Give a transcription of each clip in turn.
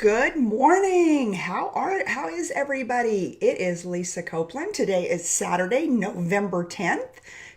Good morning. How is everybody? It is Lisa Copeland. Today is Saturday, November 10th,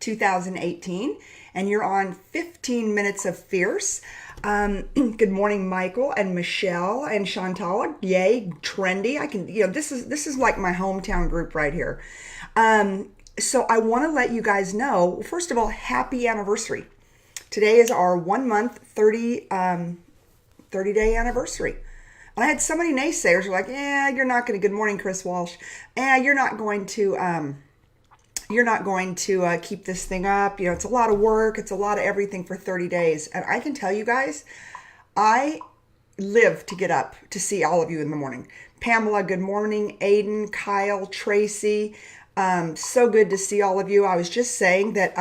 2018, and you're on 15 Minutes of Fierce. Good morning, Michael and Michelle and Chantal. Yay, trendy. This is like my hometown group right here. So I want to let you guys know, first of all, happy anniversary. Today is our 1 month, 30-day anniversary. And I had so many naysayers who were like, you're not going to, good morning, Chris Walsh. You're not going to keep this thing up. You know, it's a lot of work. It's a lot of everything for 30 days. And I can tell you guys, I live to get up to see all of you in the morning. Pamela, good morning. Aiden, Kyle, Tracy. So good to see all of you. I was just saying that,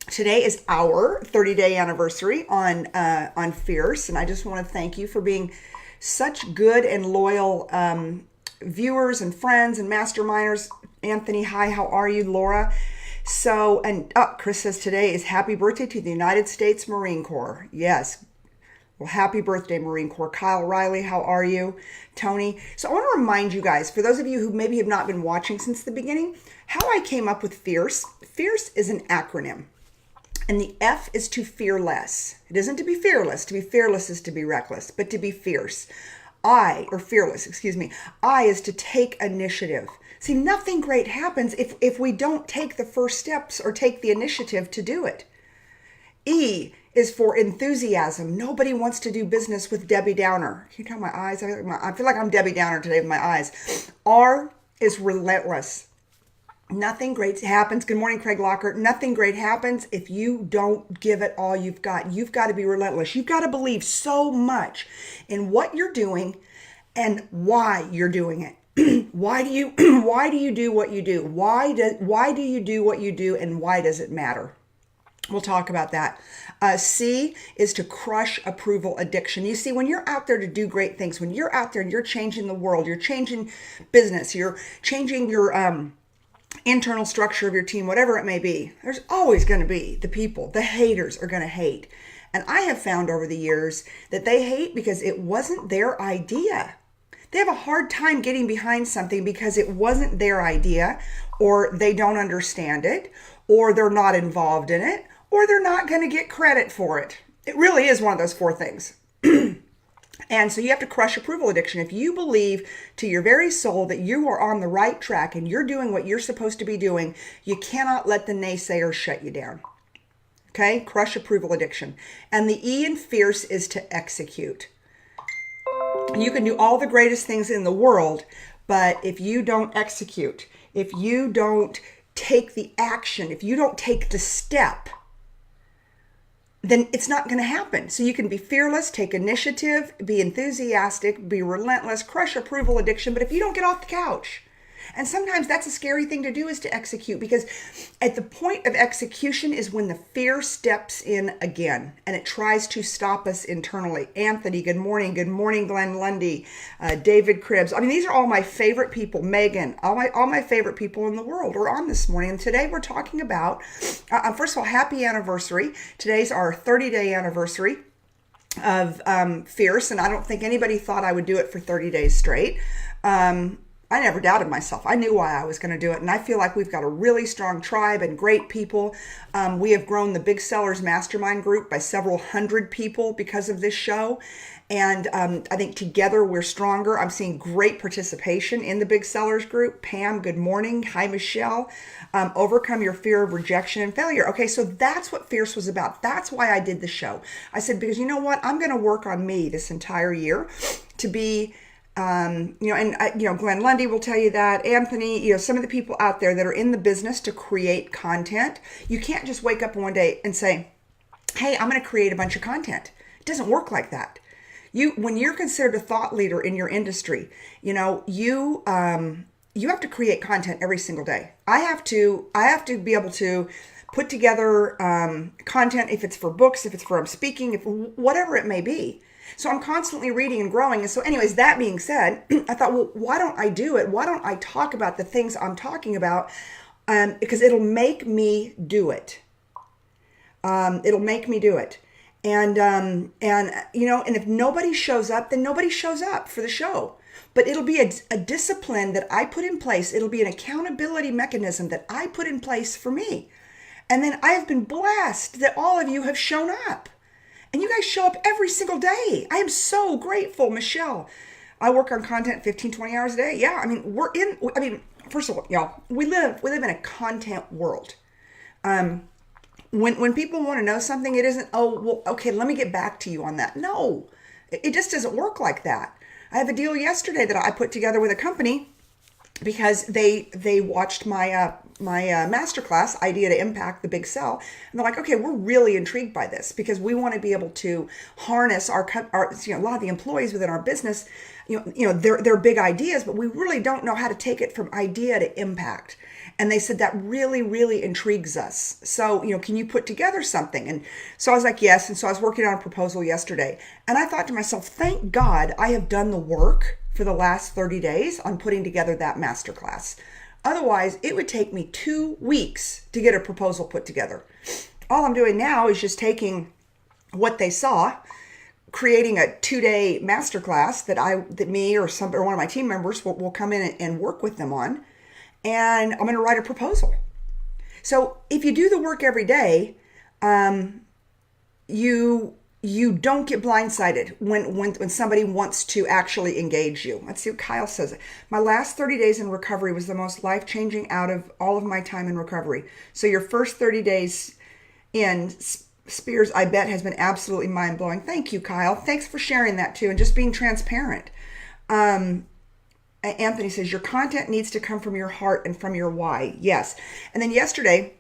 today is our 30-day anniversary on Fierce, and I just want to thank you for being such good and loyal viewers and friends and masterminders. Anthony, hi, how are you? Laura. Chris says today is happy birthday to the United States Marine Corps. Yes. Well, happy birthday, Marine Corps. Kyle Riley, how are you? Tony. So I want to remind you guys, for those of you who maybe have not been watching since the beginning, how I came up with Fierce. Fierce is an acronym. And the F is to fear less. It isn't to be fearless. To be fearless is to be reckless, but to be fierce. Fearless, excuse me. I is to take initiative. See, nothing great happens if we don't take the first steps or take the initiative to do it. E is for enthusiasm. Nobody wants to do business with Debbie Downer. Can you tell my eyes? I feel like I'm Debbie Downer today with my eyes. R is relentless. Nothing great happens. Good morning, Craig Lockhart. Nothing great happens if you don't give it all you've got. You've got to be relentless. You've got to believe so much in what you're doing and why you're doing it. Why do you do what you do? Why do you do what you do, and why does it matter? We'll talk about that. C is to crush approval addiction. You see, when you're out there to do great things, when you're out there and you're changing the world, you're changing business, you're changing your internal structure of your team, whatever it may be, there's always going to be the people, the haters are going to hate. And I have found over the years that they hate because it wasn't their idea. They have a hard time getting behind something because it wasn't their idea, or they don't understand it, or they're not involved in it, or they're not going to get credit for it. It really is one of those four things. And so you have to crush approval addiction. If you believe to your very soul that you are on the right track and you're doing what you're supposed to be doing, you cannot let the naysayers shut you down. Okay? Crush approval addiction. And the E in fierce is to execute. You can do all the greatest things in the world, but if you don't execute, if you don't take the action, if you don't take the step, then it's not going to happen. So you can be fearless, take initiative, be enthusiastic, be relentless, crush approval addiction. But if you don't get off the couch, and sometimes that's a scary thing to do, is to execute, because at the point of execution is when the fear steps in again and it tries to stop us internally. Anthony, good morning. Good morning, Glenn Lundy, David Cribbs. I mean, these are all my favorite people. Megan, all my favorite people in the world are on this morning. And today we're talking about, first of all, happy anniversary. Today's our 30-day anniversary of Fierce, and I don't think anybody thought I would do it for 30 days straight. I never doubted myself. I knew why I was going to do it. And I feel like we've got a really strong tribe and great people. We have grown the Big Sellers Mastermind Group by several hundred people because of this show. And I think together we're stronger. I'm seeing great participation in the Big Sellers group. Pam, good morning. Hi, Michelle. Overcome your fear of rejection and failure. Okay, so that's what Fierce was about. That's why I did the show. I said, because you know what? I'm going to work on me this entire year to be Glenn Lundy will tell you that. Anthony, some of the people out there that are in the business to create content, you can't just wake up one day and say, hey, I'm going to create a bunch of content. It doesn't work like that. When you're considered a thought leader in your industry, you have to create content every single day. I have to be able to put together content, if it's for books, if it's for speaking, whatever it may be. So I'm constantly reading and growing. And so anyways, that being said, I thought, well, why don't I do it? Why don't I talk about the things I'm talking about? Because it'll make me do it. It'll make me do it. And if nobody shows up, then nobody shows up for the show. But it'll be a discipline that I put in place. It'll be an accountability mechanism that I put in place for me. And then I have been blessed that all of you have shown up. And you guys show up every single day. I am so grateful, Michelle. I work on content 15, 20 hours a day. Yeah, first of all, y'all, we live in a content world. When people want to know something, it isn't, oh, well, okay, let me get back to you on that. No, it just doesn't work like that. I have a deal yesterday that I put together with a company because they watched my masterclass, Idea to Impact the Big Sell. And they're like, okay, we're really intrigued by this because we want to be able to harness our a lot of the employees within our business, their big ideas, but we really don't know how to take it from idea to impact. And they said that really, really intrigues us. So, can you put together something? And so I was like, yes. And so I was working on a proposal yesterday. And I thought to myself, thank God I have done the work for the last 30 days on putting together that masterclass. Otherwise, it would take me 2 weeks to get a proposal put together. All I'm doing now is just taking what they saw, creating a 2-day masterclass that me or one of my team members will come in and work with them on. And I'm going to write a proposal. So if you do the work every day, you don't get blindsided when somebody wants to actually engage you. Let's see what Kyle says. My last 30 days in recovery was the most life-changing out of all of my time in recovery. So your first 30 days in, Spears, I bet, has been absolutely mind-blowing. Thank you, Kyle. Thanks for sharing that too and just being transparent. Anthony says, your content needs to come from your heart and from your why. Yes. And then yesterday,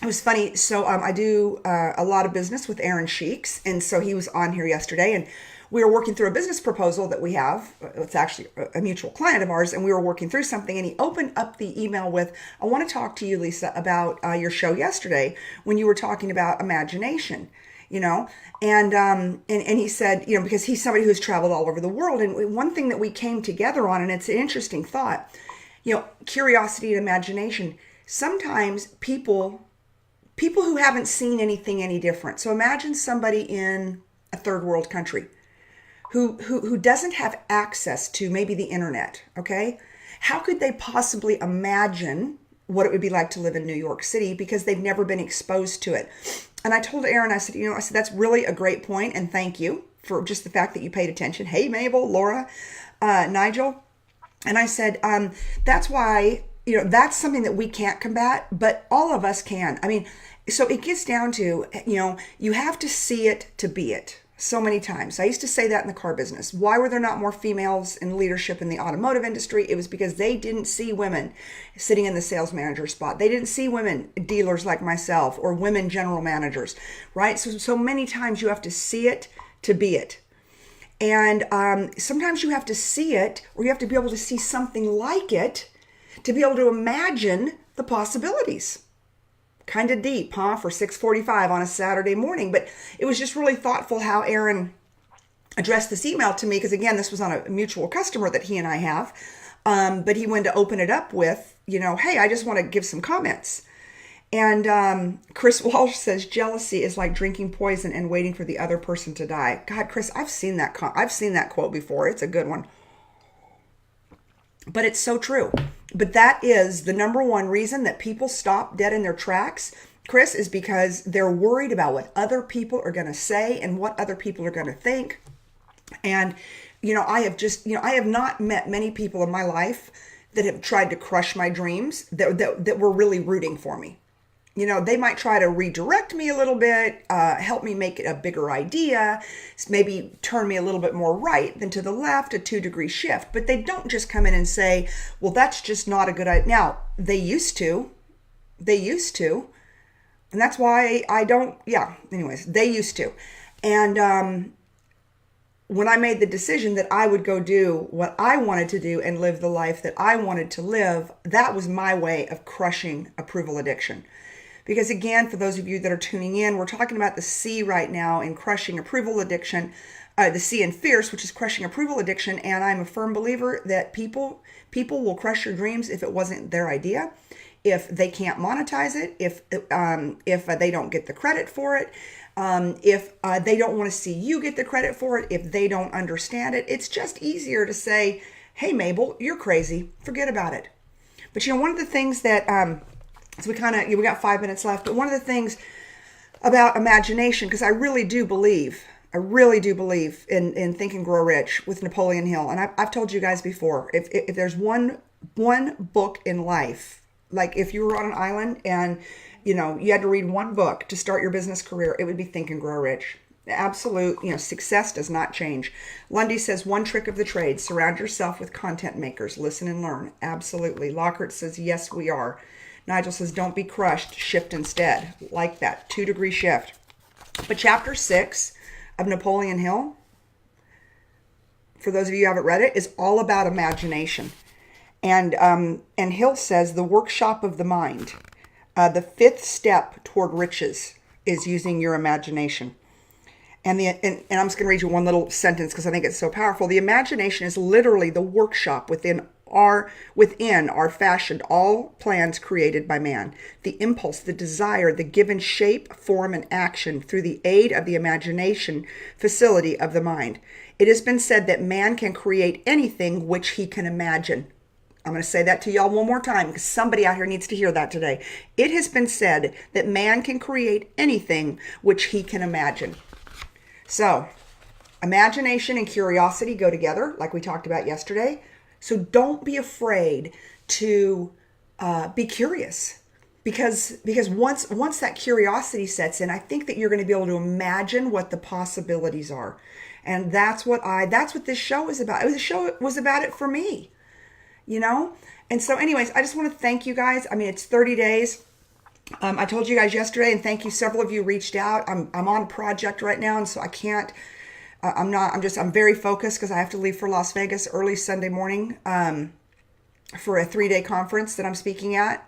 it was funny. So I do a lot of business with Aaron Sheeks. And so he was on here yesterday and we were working through a business proposal that we have. It's actually a mutual client of ours. And we were working through something and he opened up the email with, I want to talk to you, Lisa, about your show yesterday when you were talking about imagination. And he said, because he's somebody who's traveled all over the world. And one thing that we came together on, and it's an interesting thought, curiosity and imagination. Sometimes people who haven't seen anything any different. So imagine somebody in a third world country who doesn't have access to maybe the internet. Okay. How could they possibly imagine what it would be like to live in New York City because they've never been exposed to it? And I told Aaron, I said, that's really a great point, and thank you for just the fact that you paid attention. Hey, Mabel, Laura, Nigel. And I said, that's why, that's something that we can't combat, but all of us can. So it gets down to, you have to see it to be it. So many times. I used to say that in the car business. Why were there not more females in leadership in the automotive industry? It was because they didn't see women sitting in the sales manager spot. They didn't see women dealers like myself or women general managers, right? So many times you have to see it to be it. And sometimes you have to see it, or you have to be able to see something like it to be able to imagine the possibilities. Kind of deep, huh? For 6:45 on a Saturday morning. But it was just really thoughtful how Aaron addressed this email to me. Because again, this was on a mutual customer that he and I have. But he wanted to open it up with, hey, I just want to give some comments. And Chris Walsh says, jealousy is like drinking poison and waiting for the other person to die. God, Chris, I've seen that quote before. It's a good one. But it's so true. But that is the number one reason that people stop dead in their tracks, Chris, is because they're worried about what other people are going to say and what other people are going to think. And, I have not met many people in my life that have tried to crush my dreams that were really rooting for me. They might try to redirect me a little bit, help me make it a bigger idea, maybe turn me a little bit more right than to the left, a 2-degree shift. But they don't just come in and say, well, that's just not a good idea. Now, they used to. And that's why I don't, anyways, they used to. And when I made the decision that I would go do what I wanted to do and live the life that I wanted to live, that was my way of crushing approval addiction. Because again, for those of you that are tuning in, we're talking about the C right now in crushing approval addiction, the C in fierce, which is crushing approval addiction. And I'm a firm believer that people will crush your dreams if it wasn't their idea. if they can't monetize it, if they don't get the credit for it, if they don't want to see you get the credit for it, if they don't understand it. It's just easier to say, hey, Mabel, you're crazy. Forget about it. But one of the things that, so we got 5 minutes left, but one of the things about imagination, because I really do believe in Think and Grow Rich with Napoleon Hill. And I've told you guys before, if there's one book in life, like if you were on an island and you had to read one book to start your business career, it would be Think and Grow Rich. Absolute, success does not change. Lundy says, one trick of the trade, surround yourself with content makers, listen and learn. Absolutely. Lockhart says, yes, we are. Nigel says, don't be crushed, shift instead. Like that, 2-degree shift. But chapter 6 of Napoleon Hill, for those of you who haven't read it, is all about imagination. And Hill says the workshop of the mind, the 5th step toward riches is using your imagination. And I'm just going to read you one little sentence because I think it's so powerful. The imagination is literally the workshop within our fashioned all plans created by man. The impulse, the desire, the given shape, form, and action through the aid of the imagination facility of the mind. It has been said that man can create anything which he can imagine. I'm going to say that to y'all one more time because somebody out here needs to hear that today. It has been said that man can create anything which he can imagine. So, imagination and curiosity go together, like we talked about yesterday. So don't be afraid to be curious, because once that curiosity sets in, I think that you're going to be able to imagine what the possibilities are, and that's what this show is about. The show was about it for me, And so, anyways, I just want to thank you guys. I mean, it's 30 days. I told you guys yesterday, and thank you. Several of you reached out. I'm on a project right now, and so I can't. I'm very focused because I have to leave for Las Vegas early Sunday morning for a 3-day conference that I'm speaking at.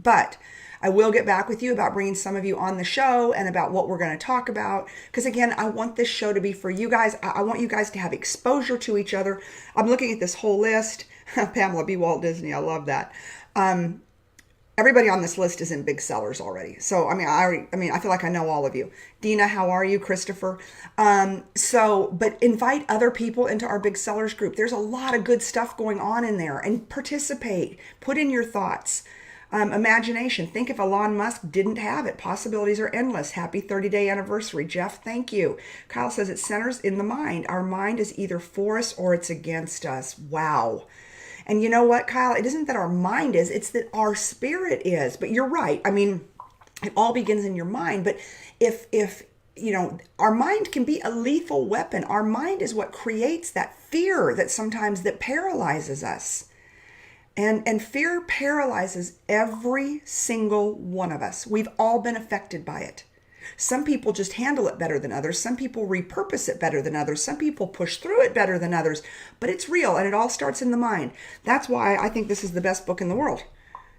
But I will get back with you about bringing some of you on the show and about what we're going to talk about. Because again, I want this show to be for you guys. I want you guys to have exposure to each other. I'm looking at this whole list. Pamela B. Walt Disney. I love that. Everybody on this list is in Big Sellers already. So, I feel like I know all of you. Dina, how are you? Christopher. But invite other people into our Big Sellers group. There's a lot of good stuff going on in there, and participate. Put in your thoughts. Imagination. Think if Elon Musk didn't have it. Possibilities are endless. Happy 30-day anniversary. Jeff, thank you. Kyle says it centers in the mind. Our mind is either for us or it's against us. Wow. And you know what, Kyle? It isn't that our mind is, it's that our spirit is. But you're right. I mean, it all begins in your mind. But if our mind can be a lethal weapon. Our mind is what creates that fear that paralyzes us. And fear paralyzes every single one of us. We've all been affected by it. Some people just handle it better than others. Some people repurpose it better than others. Some people push through it better than others. But it's real, and it all starts in the mind. That's why I think this is the best book in the world.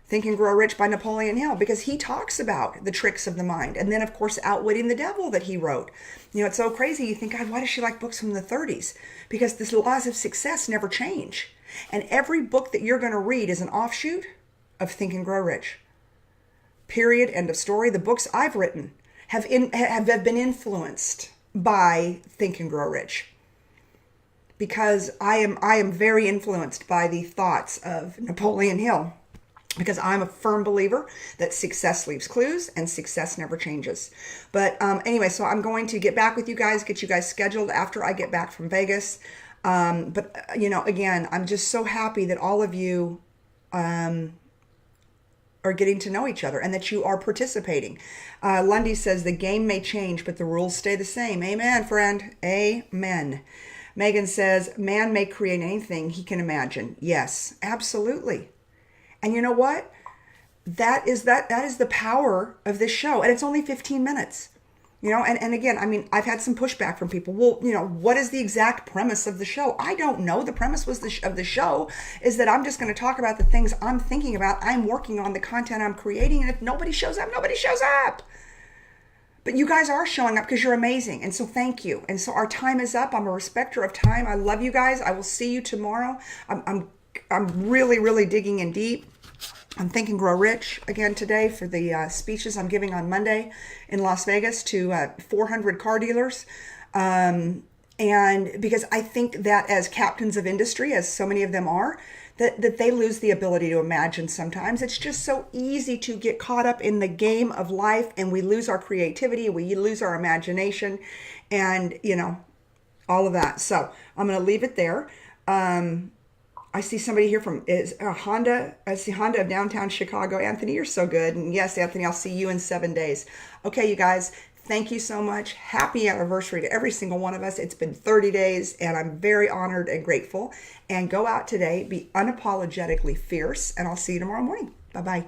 Think and Grow Rich by Napoleon Hill, because he talks about the tricks of the mind. And then, of course, Outwitting the Devil that he wrote. It's so crazy. You think, God, why does she like books from the 30s? Because the laws of success never change. And every book that you're going to read is an offshoot of Think and Grow Rich. Period. End of story. The books I've written have been influenced by Think and Grow Rich, because I am very influenced by the thoughts of Napoleon Hill, because I'm a firm believer that success leaves clues and success never changes. But anyway, so I'm going to get back with you guys, get you guys scheduled after I get back from Vegas. But again, I'm just so happy that all of you are getting to know each other and that you are participating. Lundy says the game may change, but the rules stay the same. Amen, friend. Amen. Megan says man may create anything he can imagine. Yes, absolutely. And you know what? That is the power of this show. And it's only 15 minutes. And again, I've had some pushback from people. Well, what is the exact premise of the show? I don't know. The premise of the show is that I'm just going to talk about the things I'm thinking about. I'm working on the content I'm creating. And if nobody shows up, nobody shows up. But you guys are showing up because you're amazing. And so thank you. And so our time is up. I'm a respecter of time. I love you guys. I will see you tomorrow. I'm really, really digging in deep I'm thanking Grow Rich again today for the speeches I'm giving on Monday in Las Vegas to 400 car dealers. And because I think that as captains of industry, as so many of them are, that they lose the ability to imagine sometimes. It's just so easy to get caught up in the game of life, and we lose our creativity, we lose our imagination, and, all of that. So I'm going to leave it there. I see somebody here from Honda. I see Honda of downtown Chicago. Anthony, you're so good. And yes, Anthony, I'll see you in 7 days. Okay, you guys, thank you so much. Happy anniversary to every single one of us. It's been 30 days, and I'm very honored and grateful. And go out today, be unapologetically fierce, and I'll see you tomorrow morning. Bye-bye.